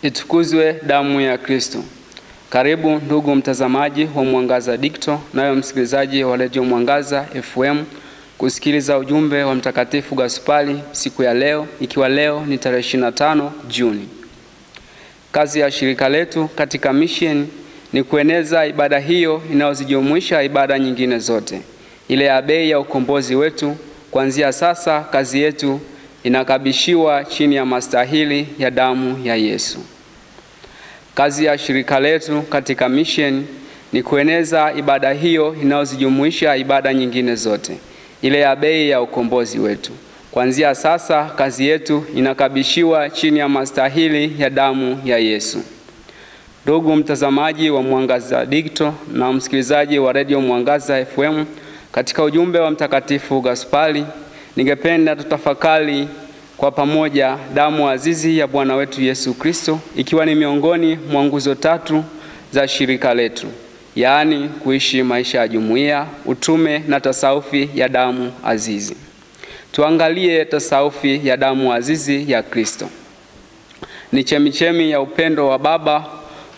Itukuzwe damu ya Kristo. Karibu ndugu mtazamaji wa Mwangaza Digital, nayo msikilizaji wa Radio Mwangaza FM kusikiliza ujumbe wa Mtakatifu Gaspari siku ya leo, ikiwa leo ni tarehe 25 Juni. Kazi ya shirika letu katika mission ni kueneza ibada hiyo inayozijumuisha ibada nyingine zote, ile ya bei ya ukombozi wetu. Kuanzia sasa kazi yetu inakabishiwa chini ya mastahili ya damu ya Yesu. Kazi ya shirika letu katika mission ni kueneza ibada hiyo inayozijumuisha ibada nyingine zote, ile ya bei ya ukombozi wetu. Kuanzia sasa kazi yetu inakabishiwa chini ya mastahili ya damu ya Yesu. Ndugu mtazamaji wa Mwangaza Digital na msikilizaji wa Radio Mwangaza FM, katika ujumbe wa Mtakatifu Gaspari ningependa tutafakari kwa pamoja damu azizi ya Bwana wetu Yesu Kristo, ikiwa ni miongoni mwa nguzo tatu za shirika letu, yaani kuishi maisha ya jumuiya, utume na tasawufi ya damu azizi. Tuangalie tasawufi ya damu azizi ya Kristo. Ni chemichemi ya upendo wa Baba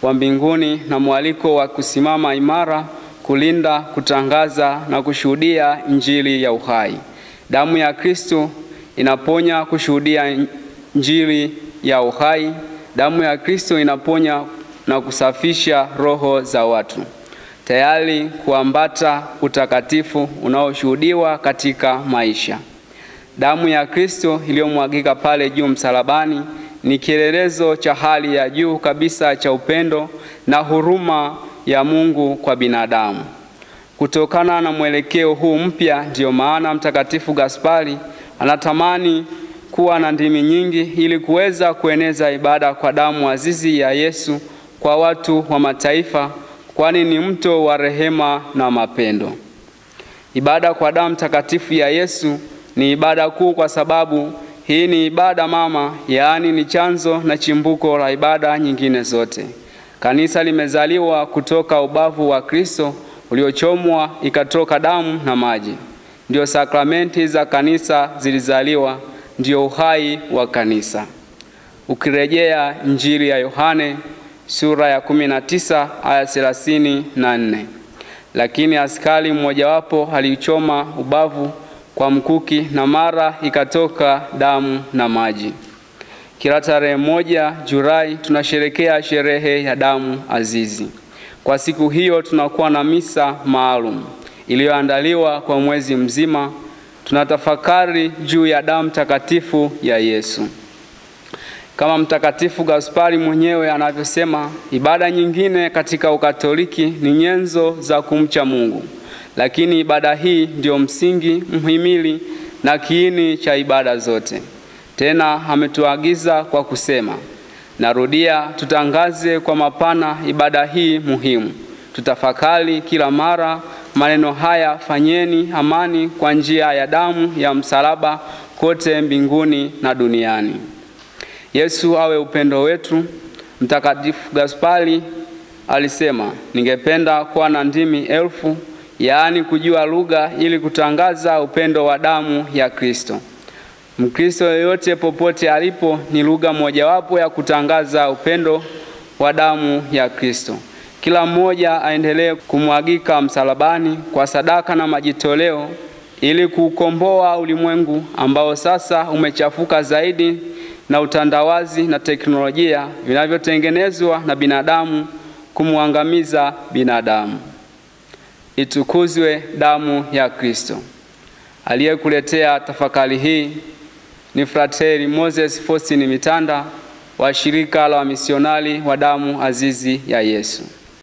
wa mbinguni na mwaliko wa kusimama imara, kulinda, kutangaza na kushuhudia injili ya uhai. Damu ya Kristo inaponya, kushuhudia injili ya uhai. Damu ya Kristo inaponya na kusafisha roho za watu, tayari kuambata utakatifu unaoshuhudiwa katika maisha. Damu ya Kristo iliyomwagika pale juu msalabani ni kielelezo cha hali ya juu kabisa cha upendo na huruma ya Mungu kwa binadamu. Kutokana na mwelekeo huu mpya, ndio maana Mtakatifu Gaspari anatamani kuwa na ndimi nyingi ili kuweza kueneza ibada kwa damu azizi ya Yesu kwa watu wa mataifa, kwani ni mto wa rehema na mapendo. Ibada kwa damu takatifu ya Yesu ni ibada kuu kwa sababu hii ni ibada mama, yaani ni chanzo na chimbuko la ibada nyingine zote. Kanisa limezaliwa kutoka ubavu wa Kristo uliochomwa ikatoka damu na maji. Ndio sakramenti za kanisa zilizaliwa, ndio uhai wa kanisa. Ukirejea Injili ya Yohane sura ya 19 aya 34. Lakini askari mmojawapo alichoma ubavu kwa mkuki na mara ikatoka damu na maji. Kila tarehe 1 Julai tunasherekea sherehe ya damu azizi. Kwa siku hiyo tunakuwa na misa maalum iliyoandaliwa kwa mwezi mzima. Tunatafakari juu ya damu takatifu ya Yesu. Kama Mtakatifu Gaspari mwenyewe anavyosema, ibada nyingine katika Ukatoliki ni nyenzo za kumcha Mungu, lakini ibada hii ndio msingi, mhimili na kiini cha ibada zote. Tena ametuagiza kwa kusema, narudia, tutangaze kwa mapana ibada hii muhimu. Tutafakari kila mara maneno haya: fanyeni amani kwa njia ya damu ya msalaba kote mbinguni na duniani. Yesu awe upendo wetu. Mtakatifu Gaspari alisema, ningependa kuwa na ndimi 1000, yaani kujua lugha, ili kutangaza upendo wa damu ya Kristo. Mkristo yeyote popote alipo ni lugha mojawapo ya kutangaza upendo wa damu ya Kristo. Kila mmoja aendelee kumwagika msalabani kwa sadaka na majitoleo ili kukomboa ulimwengu ambao sasa umechafuka zaidi na utandawazi na teknolojia vinavyotengenezwa na binadamu kumwangamiza binadamu. Itukuzwe damu ya Kristo. Aliyekuletea tafakari hii ni Frateri Moses Faustin Mitanda wa shirika la wamisionari wa damu azizi ya Yesu.